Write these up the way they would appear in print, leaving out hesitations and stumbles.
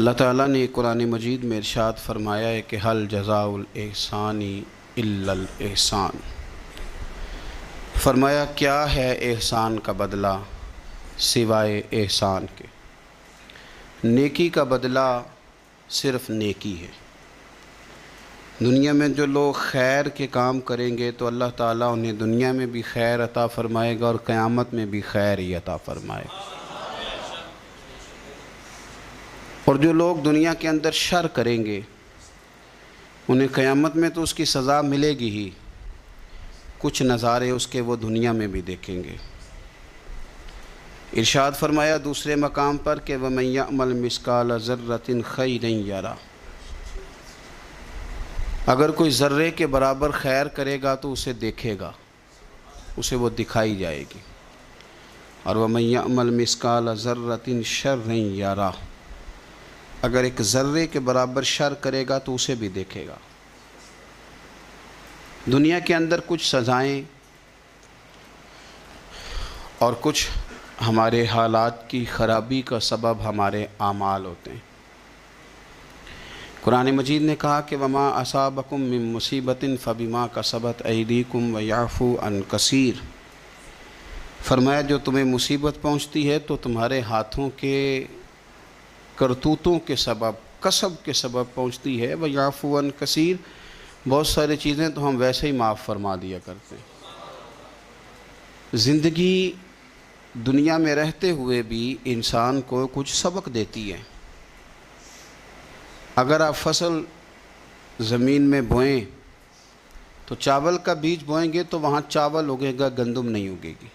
اللہ تعالیٰ نے قرآن مجید میں ارشاد فرمایا ہے کہ حل جزاء الاحسان الا الاحسان۔ فرمایا کیا ہے احسان کا بدلہ سوائے احسان کے؟ نیکی کا بدلہ صرف نیکی ہے۔ دنیا میں جو لوگ خیر کے کام کریں گے تو اللہ تعالیٰ انہیں دنیا میں بھی خیر عطا فرمائے گا اور قیامت میں بھی خیر ہی عطا فرمائے گا۔ اور جو لوگ دنیا کے اندر شر کریں گے انہیں قیامت میں تو اس کی سزا ملے گی ہی، کچھ نظارے اس کے وہ دنیا میں بھی دیکھیں گے۔ ارشاد فرمایا دوسرے مقام پر کہ وَمَن يَعْمَلْ مِثْقَالَ ذَرَّةٍ خَيْرًا يَرَهُ، اگر کوئی ذرے کے برابر خیر کرے گا تو اسے دیکھے گا، اسے وہ دکھائی جائے گی۔ اور وَمَن يَعْمَلْ مِثْقَالَ ذَرَّةٍ شَرًّا يَرَهُ، اگر ایک ذرے کے برابر شر کرے گا تو اسے بھی دیکھے گا۔ دنیا کے اندر کچھ سزائیں اور کچھ ہمارے حالات کی خرابی کا سبب ہمارے اعمال ہوتے ہیں۔ قرآن مجید نے کہا کہ وَمَا أَصَابَكُم مِّن مُّصِيبَةٍ فَبِمَا كَسَبَتْ أَيْدِيكُمْ وَيَعْفُو عَن كَثِيرٍ، فرمایا جو تمہیں مصیبت پہنچتی ہے تو تمہارے ہاتھوں کے کرتوتوں کے سبب، کسب کے سبب پہنچتی ہے۔ وَيَعْفُو عَن كَثِيرٍ، بہت ساری چیزیں تو ہم ویسے ہی معاف فرما دیا کرتے ہیں۔ زندگی دنیا میں رہتے ہوئے بھی انسان کو کچھ سبق دیتی ہے۔ اگر آپ فصل زمین میں بوئیں تو چاول کا بیج بوئیں گے تو وہاں چاول اگے گا، گندم نہیں اگے گی۔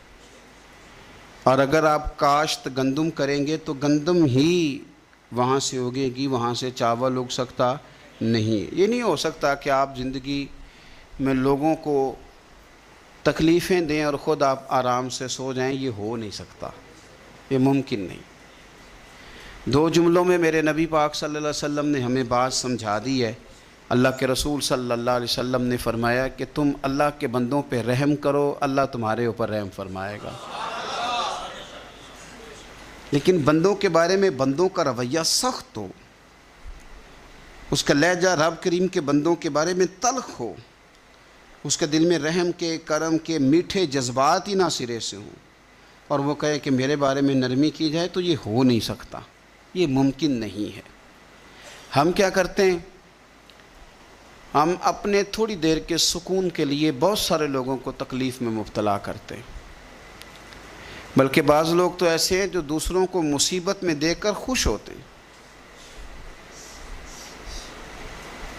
اور اگر آپ کاشت گندم کریں گے تو گندم ہی وہاں سے اگے گی، وہاں سے چاول اگ سکتا نہیں۔ یہ نہیں ہو سکتا کہ آپ زندگی میں لوگوں کو تکلیفیں دیں اور خود آپ آرام سے سو جائیں، یہ ہو نہیں سکتا، یہ ممکن نہیں۔ دو جملوں میں میرے نبی پاک صلی اللہ علیہ وسلم نے ہمیں بات سمجھا دی ہے۔ اللہ کے رسول صلی اللہ علیہ وسلم نے فرمایا کہ تم اللہ کے بندوں پہ رحم کرو، اللہ تمہارے اوپر رحم فرمائے گا۔ لیکن بندوں کے بارے میں بندوں کا رویہ سخت ہو، اس کا لہجہ رب کریم کے بندوں کے بارے میں تلخ ہو، اس کے دل میں رحم کے، کرم کے میٹھے جذبات ہی نہ سرے سے ہوں، اور وہ کہے کہ میرے بارے میں نرمی کی جائے، تو یہ ہو نہیں سکتا، یہ ممکن نہیں ہے۔ ہم کیا کرتے ہیں؟ ہم اپنے تھوڑی دیر کے سکون کے لیے بہت سارے لوگوں کو تکلیف میں مبتلا کرتے ہیں، بلکہ بعض لوگ تو ایسے ہیں جو دوسروں کو مصیبت میں دیکھ کر خوش ہوتے ہیں،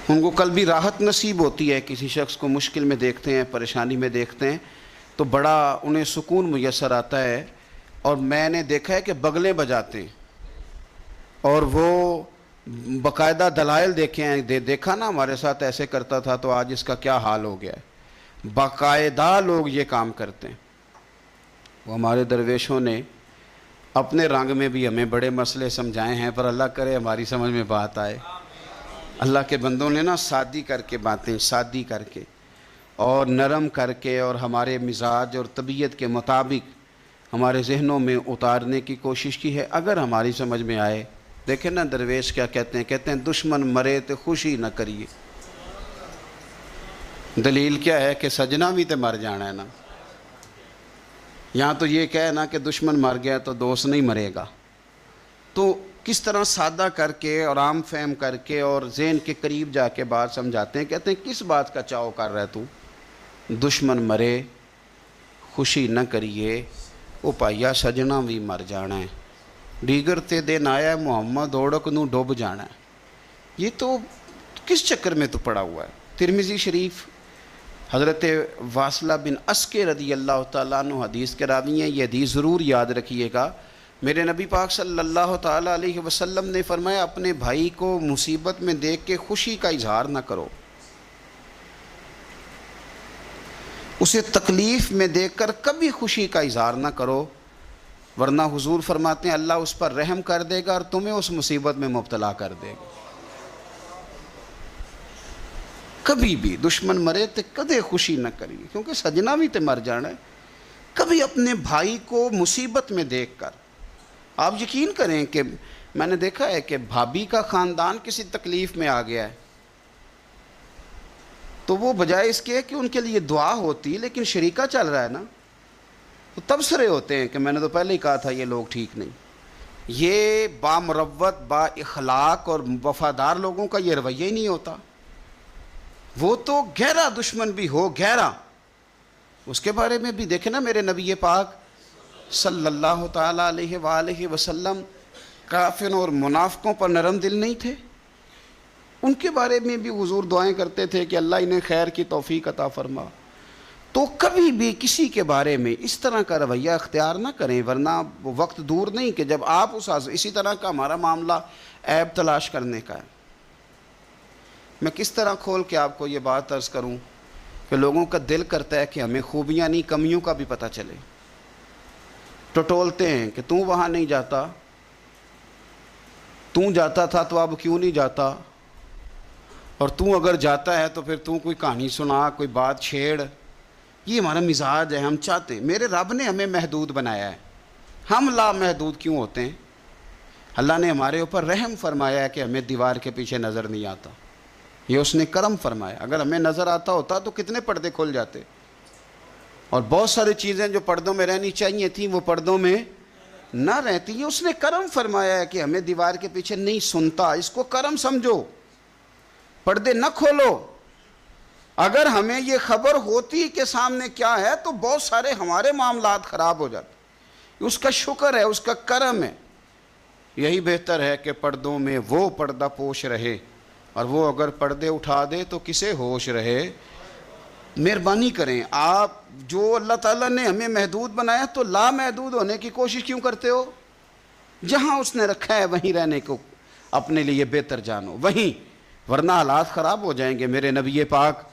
ان کو قلبی راحت نصیب ہوتی ہے۔ کسی شخص کو مشکل میں دیکھتے ہیں، پریشانی میں دیکھتے ہیں تو بڑا انہیں سکون میسر آتا ہے، اور میں نے دیکھا ہے کہ بغلیں بجاتے ہیں اور وہ باقاعدہ دلائل دیکھے ہیں، دیکھا نا ہمارے ساتھ ایسے کرتا تھا تو آج اس کا کیا حال ہو گیا ہے۔ باقاعدہ لوگ یہ کام کرتے ہیں۔ وہ ہمارے درویشوں نے اپنے رنگ میں بھی ہمیں بڑے مسئلے سمجھائے ہیں، پر اللہ کرے ہماری سمجھ میں بات آئے۔ اللہ کے بندوں نے نا سادی کر کے باتیں، سادی کر کے اور نرم کر کے اور ہمارے مزاج اور طبیعت کے مطابق ہمارے ذہنوں میں اتارنے کی کوشش کی ہے۔ اگر ہماری سمجھ میں آئے، دیکھیں نا درویش کیا کہتے ہیں دشمن مرے تو خوشی نہ کریے۔ دلیل کیا ہے کہ سجنا بھی تو مر جانا ہے نا۔ یہاں تو یہ کہے نا کہ دشمن مر گیا تو دوست نہیں مرے گا، تو کس طرح سادہ کر کے اور عام فہم کر کے اور ذہن کے قریب جا کے بات سمجھاتے ہیں۔ کہتے ہیں کس بات کا چاؤ کر رہا ہے تو؟ دشمن مرے خوشی نہ کریے، او پائیا سجنا بھی مر جانا ہے، دیگر تے دن آیا محمد اوڑک نو ڈوب جانا ہے۔ یہ تو کس چکر میں تو پڑا ہوا ہے؟ ترمذی شریف حضرت واصلہ بن اسکے رضی اللہ تعالیٰ عنہ حدیث کے راوی ہیں، یہ حدیث ضرور یاد رکھیے گا۔ میرے نبی پاک صلی اللہ تعالیٰ علیہ وسلم نے فرمایا اپنے بھائی کو مصیبت میں دیکھ کے خوشی کا اظہار نہ کرو، اسے تکلیف میں دیکھ کر کبھی خوشی کا اظہار نہ کرو، ورنہ حضور فرماتے ہیں اللہ اس پر رحم کر دے گا اور تمہیں اس مصیبت میں مبتلا کر دے گا۔ کبھی بھی دشمن مرے تو کدے خوشی نہ کریے، کیونکہ سجنا بھی تو مر جانا ہے۔ کبھی اپنے بھائی کو مصیبت میں دیکھ کر آپ یقین کریں کہ میں نے دیکھا ہے کہ بھابھی کا خاندان کسی تکلیف میں آ گیا ہے تو وہ بجائے اس کے کہ ان کے لیے دعا ہوتی، لیکن شریکہ چل رہا ہے نا، تو تبصرے ہوتے ہیں کہ میں نے تو پہلے ہی کہا تھا یہ لوگ ٹھیک نہیں۔ یہ بامروت با اخلاق اور وفادار لوگوں کا یہ رویہ ہی نہیں ہوتا۔ وہ تو گہرا دشمن بھی ہو گہرا، اس کے بارے میں بھی دیکھیں نا، میرے نبی پاک صلی اللہ تعالیٰ علیہ وآلہ وسلم کافروں اور منافقوں پر نرم دل نہیں تھے؟ ان کے بارے میں بھی حضور دعائیں کرتے تھے کہ اللہ انہیں خیر کی توفیق عطا فرما۔ تو کبھی بھی کسی کے بارے میں اس طرح کا رویہ اختیار نہ کریں، ورنہ وہ وقت دور نہیں کہ جب آپ اسی طرح کا ہمارا معاملہ عیب تلاش کرنے کا ہے۔ میں کس طرح کھول کے آپ کو یہ بات عرض کروں کہ لوگوں کا دل کرتا ہے کہ ہمیں خوبیاں نہیں کمیوں کا بھی پتہ چلے۔ ٹٹولتے ہیں کہ تو وہاں نہیں جاتا، تو جاتا تھا تو اب کیوں نہیں جاتا، اور تو اگر جاتا ہے تو پھر تو کوئی کہانی سنا، کوئی بات چھیڑ۔ یہ ہمارا مزاج ہے، ہم چاہتے ہیں۔ میرے رب نے ہمیں محدود بنایا ہے، ہم لامحدود کیوں ہوتے ہیں؟ اللہ نے ہمارے اوپر رحم فرمایا ہے کہ ہمیں دیوار کے پیچھے نظر نہیں آتا، یہ اس نے کرم فرمایا۔ اگر ہمیں نظر آتا ہوتا تو کتنے پردے کھل جاتے، اور بہت ساری چیزیں جو پردوں میں رہنی چاہیے تھیں وہ پردوں میں نہ رہتی۔ یہ اس نے کرم فرمایا ہے کہ ہمیں دیوار کے پیچھے نہیں سنتا، اس کو کرم سمجھو، پردے نہ کھولو۔ اگر ہمیں یہ خبر ہوتی کہ سامنے کیا ہے تو بہت سارے ہمارے معاملات خراب ہو جاتے۔ اس کا شکر ہے، اس کا کرم ہے۔ یہی بہتر ہے کہ پردوں میں وہ پردہ پوش رہے، اور وہ اگر پردے اٹھا دے تو کسے ہوش رہے۔ مہربانی کریں، آپ جو اللہ تعالیٰ نے ہمیں محدود بنایا تو لامحدود ہونے کی کوشش کیوں کرتے ہو؟ جہاں اس نے رکھا ہے وہیں رہنے کو اپنے لیے بہتر جانو، وہیں، ورنہ حالات خراب ہو جائیں گے۔ میرے نبی پاک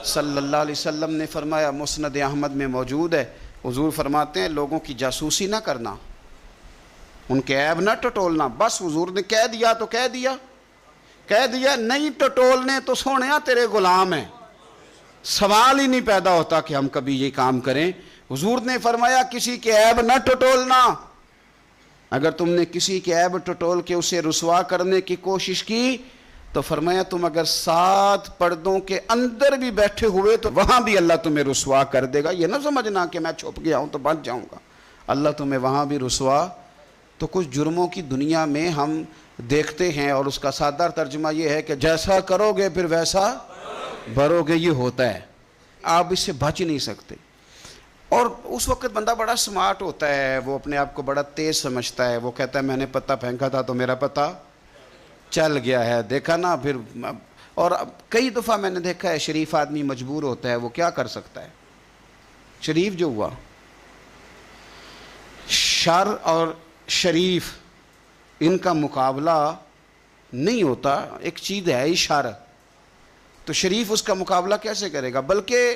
صلی اللہ علیہ وسلم نے فرمایا، مسند احمد میں موجود ہے، حضور فرماتے ہیں لوگوں کی جاسوسی نہ کرنا، ان کے عیب نہ ٹٹولنا۔ بس حضور نے کہہ دیا تو کہہ دیا، نہیں ٹٹولنے تو سونیا تیرے غلام ہیں۔ سوال ہی نہیں پیدا ہوتا کہ ہم کبھی یہ کام کریں۔ حضور نے فرمایا کسی کے عیب نہ ٹٹولنا۔ اگر تم نے کسی کے عیب ٹٹول کے اسے رسوا کرنے کی کوشش کی تو فرمایا تم اگر 7 پردوں کے اندر بھی بیٹھے ہوئے تو وہاں بھی اللہ تمہیں رسوا کر دے گا۔ یہ نہ سمجھنا کہ میں چھپ گیا ہوں تو بچ جاؤں گا، اللہ تمہیں وہاں بھی رسوا۔ تو کچھ جرموں کی دنیا میں ہم دیکھتے ہیں، اور اس کا سادہ ترجمہ یہ ہے کہ جیسا کرو گے پھر ویسا بھرو گے۔ یہ ہوتا ہے، آپ اس سے بچ نہیں سکتے۔ اور اس وقت بندہ بڑا سمارٹ ہوتا ہے، وہ اپنے آپ کو بڑا تیز سمجھتا ہے، وہ کہتا ہے میں نے پتہ پھینکا تھا تو میرا پتہ چل گیا ہے، دیکھا نا پھر۔ اور کئی دفعہ میں نے دیکھا ہے شریف آدمی مجبور ہوتا ہے، وہ کیا کر سکتا ہے؟ شریف جو ہوا، شر اور شریف ان کا مقابلہ نہیں ہوتا، ایک چیز ہے ہی شر، تو شریف اس کا مقابلہ کیسے کرے گا؟ بلکہ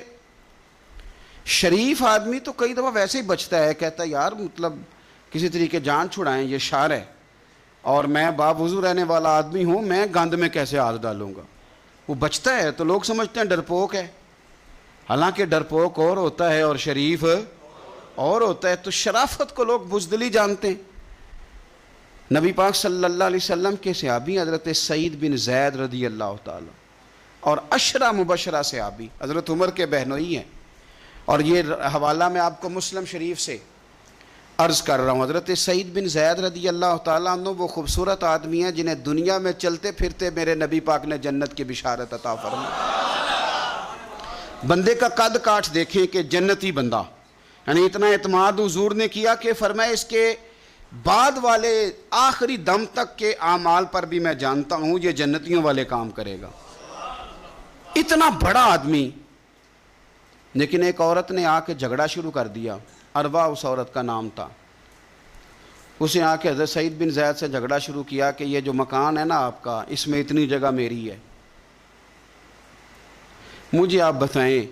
شریف آدمی تو کئی دفعہ ویسے ہی بچتا ہے، کہتا ہے یار مطلب کسی طریقے جان چھڑائیں، یہ شر ہے اور میں باوضو رہنے والا آدمی ہوں، میں گند میں کیسے ہاتھ ڈالوں گا؟ وہ بچتا ہے تو لوگ سمجھتے ہیں ڈرپوک ہے، حالانکہ ڈرپوک اور ہوتا ہے اور شریف اور ہوتا ہے۔ تو شرافت کو لوگ بزدلی جانتے ہیں۔ نبی پاک صلی اللہ علیہ وسلم کے صحابی حضرت سعید بن زید رضی اللہ تعالی اور 10 مبشرہ صحابی حضرت عمر کے بہنوئی ہیں، اور یہ حوالہ میں آپ کو مسلم شریف سے عرض کر رہا ہوں۔ حضرت سعید بن زید رضی اللہ تعالیٰ عنہ وہ خوبصورت آدمی ہیں جنہیں دنیا میں چلتے پھرتے میرے نبی پاک نے جنت کی بشارت عطا فرمائی۔ بندے کا قد کاٹ دیکھیں کہ جنتی بندہ، یعنی اتنا اعتماد حضور نے کیا کہ فرمایا اس کے بعد والے آخری دم تک کے اعمال پر بھی میں جانتا ہوں یہ جنتیوں والے کام کرے گا۔ اتنا بڑا آدمی، لیکن ایک عورت نے آ کے جھگڑا شروع کر دیا، اروا اس عورت کا نام تھا۔ اسے آ کے حضرت سعید بن زید سے جھگڑا شروع کیا کہ یہ جو مکان ہے نا آپ کا، اس میں اتنی جگہ میری ہے، مجھے آپ بتائیں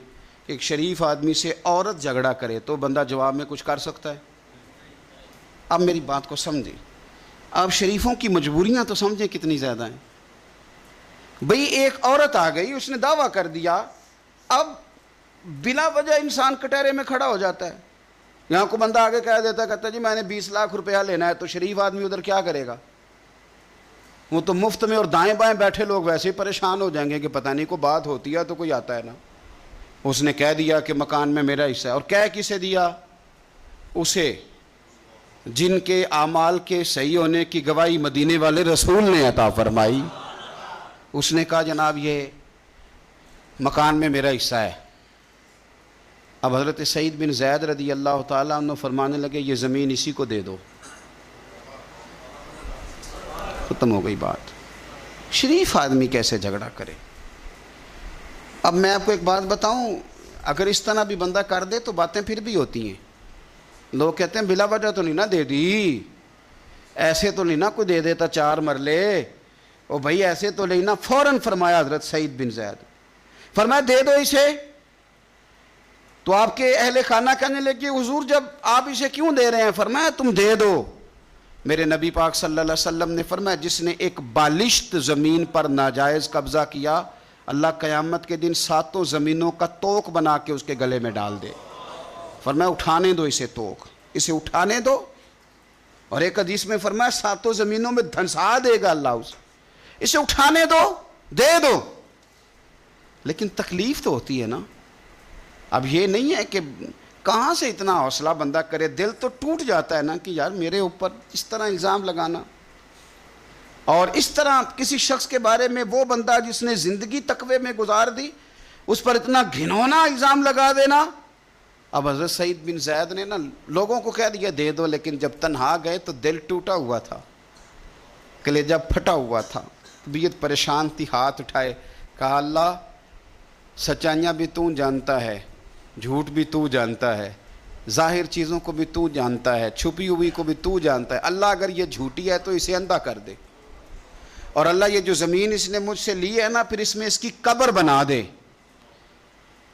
ایک شریف آدمی سے عورت جھگڑا کرے تو بندہ جواب میں کچھ کر سکتا ہے؟ اب میری بات کو سمجھیں، اب شریفوں کی مجبوریاں تو سمجھیں کتنی زیادہ ہیں۔ بھئی ایک عورت آ گئی، اس نے دعویٰ کر دیا، اب بلا وجہ انسان کٹہرے میں کھڑا ہو جاتا ہے، یہاں کو بندہ آگے کہہ دیتا، کہتا جی میں نے 20 لاکھ روپیہ لینا ہے، تو شریف آدمی ادھر کیا کرے گا؟ وہ تو مفت میں، اور دائیں بائیں بیٹھے لوگ ویسے ہی پریشان ہو جائیں گے کہ پتہ نہیں کوئی بات ہوتی ہے تو کوئی آتا ہے نا۔ اس نے کہہ دیا کہ مکان میں میرا حصہ ہے، اور کہہ کسے دیا؟ اسے جن کے اعمال کے صحیح ہونے کی گواہی مدینے والے رسول نے عطا فرمائی۔ اس نے کہا جناب یہ مکان میں میرا حصہ ہے۔ اب حضرت سعید بن زید رضی اللہ تعالیٰ عنہ فرمانے لگے یہ زمین اسی کو دے دو، ختم ہو گئی بات۔ شریف آدمی کیسے جھگڑا کرے؟ اب میں آپ کو ایک بات بتاؤں، اگر اس طرح بھی بندہ کر دے تو باتیں پھر بھی ہوتی ہیں۔ لوگ کہتے ہیں بلا وجہ تو نہیں نہ دے دی، ایسے تو نہیں نہ کوئی دے دیتا 4 مرلے، او بھائی ایسے تو نہیں نہ۔ فوراً فرمایا حضرت سعید بن زید، فرمایا دے دو اسے۔ تو آپ کے اہل خانہ کہنے لگے حضور جب آپ اسے کیوں دے رہے ہیں؟ فرمایا تم دے دو۔ میرے نبی پاک صلی اللہ علیہ وسلم نے فرمایا جس نے ایک بالشت زمین پر ناجائز قبضہ کیا، اللہ قیامت کے دن 7 زمینوں کا توق بنا کے اس کے گلے میں ڈال دے۔ فرمایا اٹھانے دو اسے، توق اسے اٹھانے دو۔ اور ایک حدیث میں فرمایا 7 زمینوں میں دھنسا دے گا اللہ اسے اٹھانے دو، دے دو۔ لیکن تکلیف تو ہوتی ہے نا۔ اب یہ نہیں ہے کہ کہاں سے اتنا حوصلہ بندہ کرے، دل تو ٹوٹ جاتا ہے نا کہ یار میرے اوپر اس طرح الزام لگانا، اور اس طرح کسی شخص کے بارے میں وہ بندہ جس نے زندگی تقوی میں گزار دی اس پر اتنا گھنونا الزام لگا دینا۔ اب حضرت سعید بن زید نے نا لوگوں کو کہہ دیا دے دو، لیکن جب تنہا گئے تو دل ٹوٹا ہوا تھا، کلیجہ پھٹا ہوا تھا، طبیعت پریشان تھی، ہاتھ اٹھائے، کہا اللہ سچائیاں بھی تو جانتا ہے، جھوٹ بھی تو جانتا ہے، ظاہر چیزوں کو بھی تو جانتا ہے، چھپی ہوئی کو بھی تو جانتا ہے۔ اللہ اگر یہ جھوٹی ہے تو اسے اندھا کر دے، اور اللہ یہ جو زمین اس نے مجھ سے لی ہے نا پھر اس میں اس کی قبر بنا دے۔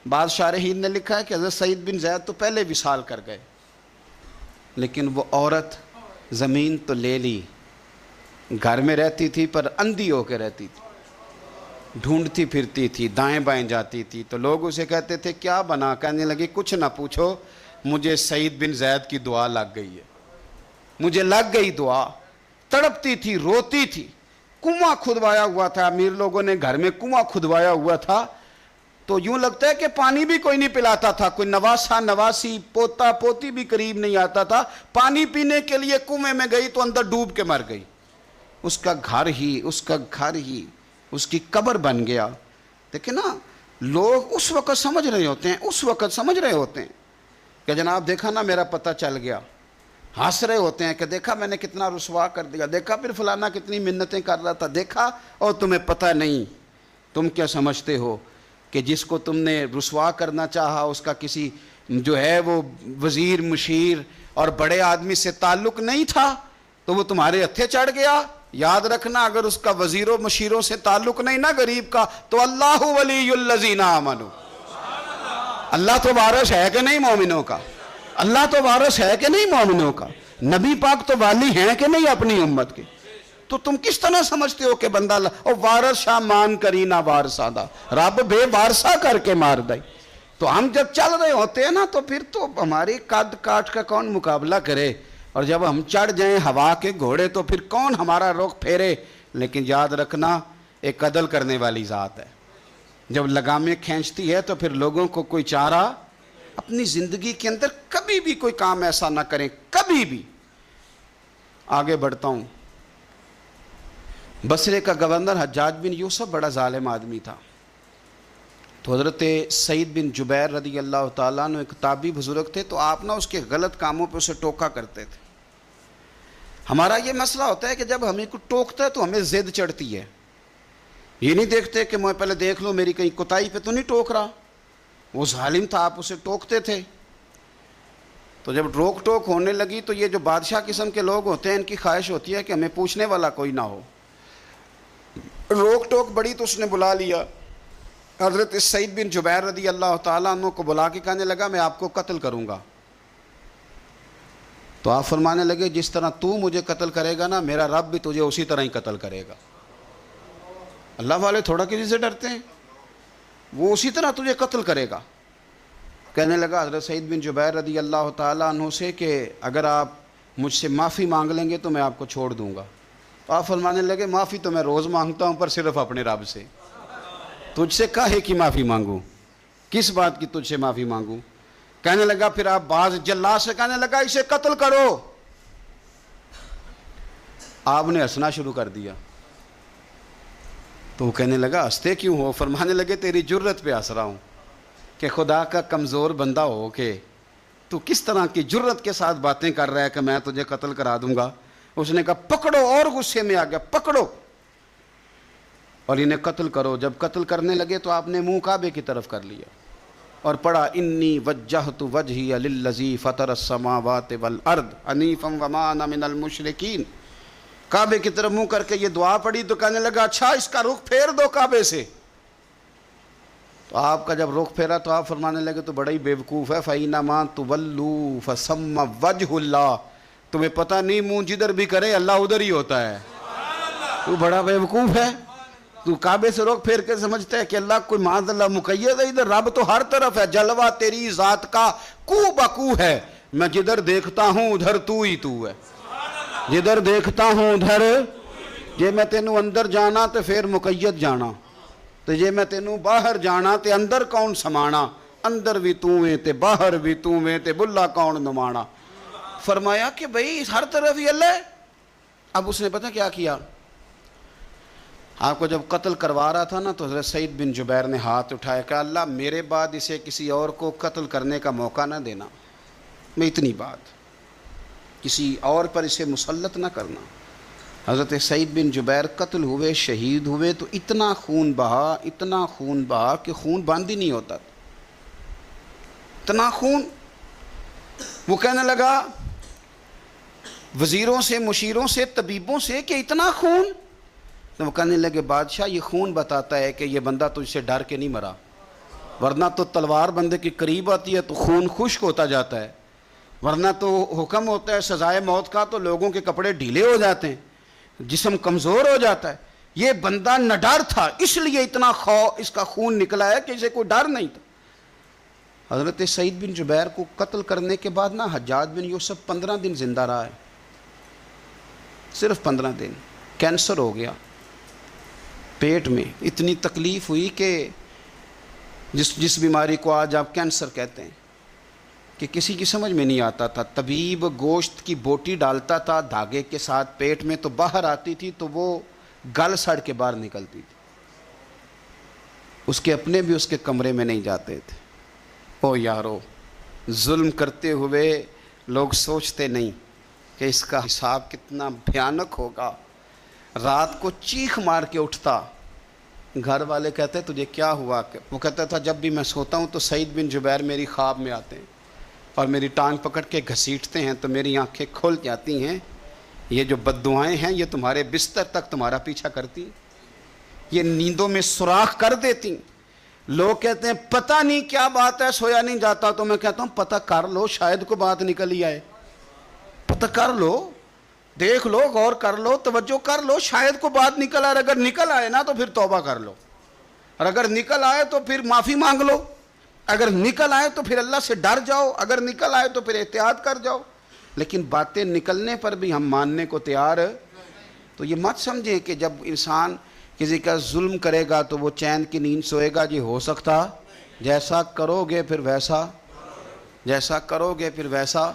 بعض شارحین نے لکھا ہے کہ حضرت سعید بن زید تو پہلے وصال کر گئے، لیکن وہ عورت زمین تو لے لی، گھر میں رہتی تھی پر اندھی ہو کے رہتی تھی، ڈھونڈتی پھرتی تھی، دائیں بائیں جاتی تھی، تو لوگ اسے کہتے تھے کیا بنا؟ کہنے لگے کچھ نہ پوچھو، مجھے سعید بن زید کی دعا لگ گئی ہے، مجھے لگ گئی دعا۔ تڑپتی تھی، روتی تھی، کنواں کھدوایا ہوا تھا، امیر لوگوں نے گھر میں کنواں کھدوایا ہوا تھا، تو یوں لگتا ہے کہ پانی بھی کوئی نہیں پلاتا تھا، کوئی نواسا نواسی پوتا پوتی بھی قریب نہیں آتا تھا، پانی پینے کے لیے کنویں میں گئی تو اندر ڈوب کے مر گئی۔ اس کا گھر ہی اس کی قبر بن گیا۔ دیکھیں نا لوگ اس وقت سمجھ رہے ہوتے ہیں کہ جناب دیکھا نا میرا پتہ چل گیا، ہنس رہے ہوتے ہیں کہ دیکھا میں نے کتنا رسوا کر دیا، دیکھا پھر فلانا کتنی منتیں کر رہا تھا، دیکھا، اور تمہیں پتہ نہیں۔ تم کیا سمجھتے ہو کہ جس کو تم نے رسوا کرنا چاہا اس کا کسی جو ہے وہ وزیر مشیر اور بڑے آدمی سے تعلق نہیں تھا تو وہ تمہارے ہتھے چڑھ گیا؟ یاد رکھنا اگر اس کا وزیروں مشیروں سے تعلق نہیں نا غریب کا، تو اللہ ولی الذین آمنوا، اللہ تو وارث ہے کہ نہیں مومنوں کا؟ اللہ تو وارث ہے کہ نہیں مومنوں کا؟ نبی پاک تو والی ہیں کہ نہیں اپنی امت کے؟ تو تم کس طرح سمجھتے ہو کہ بندہ اور وارث شاہ مان کری نہ وارثہ دا، رب بے وارثہ کر کے مار دائی۔ تو ہم جب چل رہے ہوتے ہیں نا تو پھر تو ہماری قد کاٹ کا کون مقابلہ کرے، اور جب ہم چڑھ جائیں ہوا کے گھوڑے تو پھر کون ہمارا رخ پھیرے۔ لیکن یاد رکھنا ایک عدل کرنے والی ذات ہے، جب لگامیں کھینچتی ہے تو پھر لوگوں کو کوئی چارہ، اپنی زندگی کے اندر کبھی بھی کوئی کام ایسا نہ کریں، کبھی بھی۔ آگے بڑھتا ہوں۔ بصرے کا گورنر حجاج بن یوسف بڑا ظالم آدمی تھا، تو حضرت سعید بن جبیر رضی اللہ تعالیٰ عنہ ایک تابعی بزرگ تھے، تو آپ نا اس کے غلط کاموں پہ اسے ٹوکا کرتے تھے۔ ہمارا یہ مسئلہ ہوتا ہے کہ جب ہمیں کو ٹوکتا ہے تو ہمیں ضد چڑھتی ہے، یہ نہیں دیکھتے کہ میں پہلے دیکھ لوں میری کہیں کوتاہی پہ تو نہیں ٹوک رہا۔ وہ ظالم تھا، آپ اسے ٹوکتے تھے، تو جب روک ٹوک ہونے لگی تو یہ جو بادشاہ قسم کے لوگ ہوتے ہیں ان کی خواہش ہوتی ہے کہ ہمیں پوچھنے والا کوئی نہ ہو۔ روک ٹوک بڑی تو اس نے بلا لیا حضرت سعید بن جبیر رضی اللہ تعالیٰ عنہ کو، بلا کے کہنے لگا میں آپ کو قتل کروں گا۔ تو آپ فرمانے لگے جس طرح تو مجھے قتل کرے گا نا میرا رب بھی تجھے اسی طرح ہی قتل کرے گا۔ اللہ والے تھوڑا کسی سے ڈرتے ہیں، وہ اسی طرح تجھے قتل کرے گا۔ کہنے لگا حضرت سعید بن جبیر رضی اللہ تعالیٰ عنہ سے کہ اگر آپ مجھ سے معافی مانگ لیں گے تو میں آپ کو چھوڑ دوں گا. تو آپ فرمانے لگے معافی تو میں روز مانگتا ہوں پر صرف اپنے رب سے. تجھ سے کاہے کی معافی مانگوں, کس بات کی تجھ سے معافی مانگوں؟ کہنے لگا پھر آپ بعض جلاد سے کہنے لگا اسے قتل کرو. آپ نے ہنسنا شروع کر دیا. تو وہ کہنے لگا ہنستے کیوں ہو؟ فرمانے لگے تیری جرت پہ ہنس رہا ہوں کہ خدا کا کمزور بندہ ہو کہ تو کس طرح کی جرت کے ساتھ باتیں کر رہا ہے کہ میں تجھے قتل کرا دوں گا. اس نے کہا پکڑو, اور غصے میں آ گیا, پکڑو اور انہیں قتل کرو. جب قتل کرنے لگے تو آپ نے منہ کعبے کی طرف کر لیا اور پڑھا انی وجہت وجہی للذی فطر السماوات والارض حنیفا وما انا من المشرکین. کعبے کی طرف منہ کر کے یہ دعا پڑھی تو کہنے لگا اچھا اس کا رخ پھیر دو کعبے سے. تو آپ کا جب رخ پھیرا تو آپ فرمانے لگے تو بڑا ہی بیوقوف ہے, فَإِنَّمَا تُوَلُّوا فَثَمَّ وَجْهُ اللَّهِ. تمہیں پتہ نہیں منہ جدھر بھی کرے اللہ ادھر ہی ہوتا ہے. تو بڑا بیوقوف ہے, تو کعبے سے رخ پھیر کے سمجھتا ہے کہ اللہ کوئی معاذ اللہ مقید ہے. ادھر رب تو ہر طرف ہے, جلوہ تیری ذات کا کو بکو ہے. میں جدھر دیکھتا ہوں ادھر تو ہی تو ہے, جدھر دیکھتا ہوں ادھر. جے میں تینوں اندر جانا تو پھر مقید جانا, تو جے میں تینوں باہر جانا تے اندر کون سمانا. اندر بھی تو ہے تے باہر بھی تو ہے تے بلا کون نمانا. فرمایا کہ بھئی ہر طرف ہی اللہ ہے. اب اس نے پتہ کیا کیا, آپ کو جب قتل کروا رہا تھا نا تو حضرت سعید بن جبیر نے ہاتھ اٹھایا کہ اللہ میرے بعد اسے کسی اور کو قتل کرنے کا موقع نہ دینا. میں اتنی بات کسی اور پر اسے مسلط نہ کرنا. حضرت سعید بن جبیر قتل ہوئے, شہید ہوئے تو اتنا خون بہا, اتنا خون بہا کہ خون بند ہی نہیں ہوتا, اتنا خون. وہ کہنے لگا وزیروں سے, مشیروں سے, طبیبوں سے کہ اتنا خون. تو وہ کہنے لگے بادشاہ یہ خون بتاتا ہے کہ یہ بندہ تجھ سے ڈر کے نہیں مرا, ورنہ تو تلوار بندے کے قریب آتی ہے تو خون خشک ہوتا جاتا ہے, ورنہ تو حکم ہوتا ہے سزائے موت کا تو لوگوں کے کپڑے ڈھیلے ہو جاتے ہیں, جسم کمزور ہو جاتا ہے. یہ بندہ نہ ڈر تھا اس لیے اتنا اس کا خون نکلا ہے کہ اسے کوئی ڈر نہیں تھا. حضرت سعید بن جبیر کو قتل کرنے کے بعد نا حجاج بن یوسف 15 دن زندہ رہا ہے, صرف 15 دن. کینسر ہو گیا پیٹ میں, اتنی تکلیف ہوئی کہ جس بیماری کو آج آپ کینسر کہتے ہیں کہ کسی کی سمجھ میں نہیں آتا تھا. طبیب گوشت کی بوٹی ڈالتا تھا دھاگے کے ساتھ پیٹ میں, تو باہر آتی تھی تو وہ گل سڑ کے باہر نکلتی تھی. اس کے اپنے بھی اس کے کمرے میں نہیں جاتے تھے. او یارو, ظلم کرتے ہوئے لوگ سوچتے نہیں کہ اس کا حساب کتنا بھیانک ہوگا. رات کو چیخ مار کے اٹھتا, گھر والے کہتے تجھے کیا ہوا؟ وہ کہتا تھا جب بھی میں سوتا ہوں تو سعید بن جبیر میری خواب میں آتے ہیں اور میری ٹانگ پکڑ کے گھسیٹتے ہیں تو میری آنکھیں کھل جاتی ہیں. یہ جو بد دعائیں ہیں یہ تمہارے بستر تک تمہارا پیچھا کرتی, یہ نیندوں میں سوراخ کر دیتی. لوگ کہتے ہیں پتہ نہیں کیا بات ہے, سویا نہیں جاتا. تو میں کہتا ہوں پتہ کر لو, شاید کو بات نکل ہی آئے. پتہ کر لو, دیکھ لو, غور کر لو, توجہ کر لو, شاید کو بات نکل آئے. اگر نکل آئے نا تو پھر توبہ کر لو, اور اگر نکل آئے تو پھر معافی مانگ لو. اگر نکل آئے تو پھر اللہ سے ڈر جاؤ, اگر نکل آئے تو پھر احتیاط کر جاؤ. لیکن باتیں نکلنے پر بھی ہم ماننے کو تیار. تو یہ مت سمجھیں کہ جب انسان کسی کا ظلم کرے گا تو وہ چین کی نیند سوئے گا. جی ہو سکتا, جیسا کرو گے پھر ویسا, جیسا کرو گے پھر ویسا